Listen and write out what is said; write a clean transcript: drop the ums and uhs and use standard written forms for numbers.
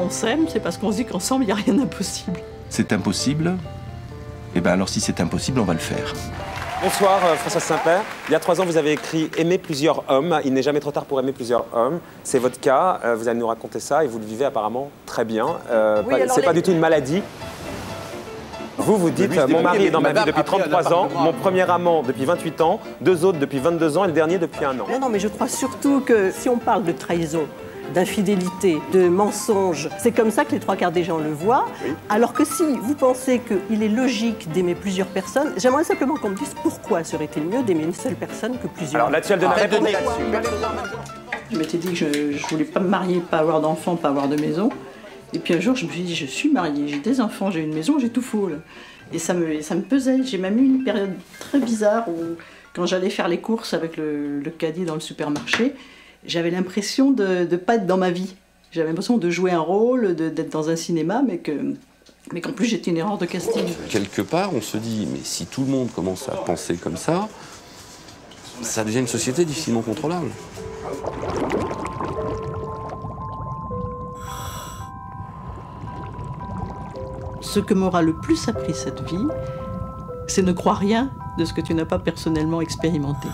on s'aime, c'est parce qu'on se dit qu'ensemble, il n'y a rien d'impossible. C'est impossible? Eh bien alors si c'est impossible, on va le faire. Bonsoir Françoise Saint-Père. Il y a 3 ans, vous avez écrit « Aimer plusieurs hommes ». Il n'est jamais trop tard pour aimer plusieurs hommes. C'est votre cas. Vous allez nous raconter ça et vous le vivez apparemment très bien. C'est pas du tout une maladie. Vous dites « Mon mari est dans ma vie depuis 33 ans, mon premier amant depuis 28 ans, 2 autres depuis 22 ans et le dernier depuis 1 an ». Non, mais je crois surtout que si on parle de trahison, d'infidélité, de mensonge, c'est comme ça que les 3 quarts des gens le voient. Oui. Alors que si vous pensez qu'il est logique d'aimer plusieurs personnes, j'aimerais simplement qu'on me dise pourquoi serait-il mieux d'aimer une seule personne que plusieurs. Alors là-dessus, elle donne répondre là-dessus. Je m'étais dit que je voulais pas me marier, pas avoir d'enfants, pas avoir de maison. Et puis un jour, je me suis dit, je suis mariée, j'ai des enfants, j'ai une maison, j'ai tout faux. Là. Et ça me pesait. J'ai même eu une période très bizarre où, quand j'allais faire les courses avec le caddie dans le supermarché, j'avais l'impression de ne pas être dans ma vie. J'avais l'impression de jouer un rôle, d'être dans un cinéma, mais qu'en plus j'étais une erreur de casting. Quelque part, on se dit, mais si tout le monde commence à penser comme ça devient une société difficilement contrôlable. Ce que m'aura le plus appris cette vie, c'est ne croire rien de ce que tu n'as pas personnellement expérimenté.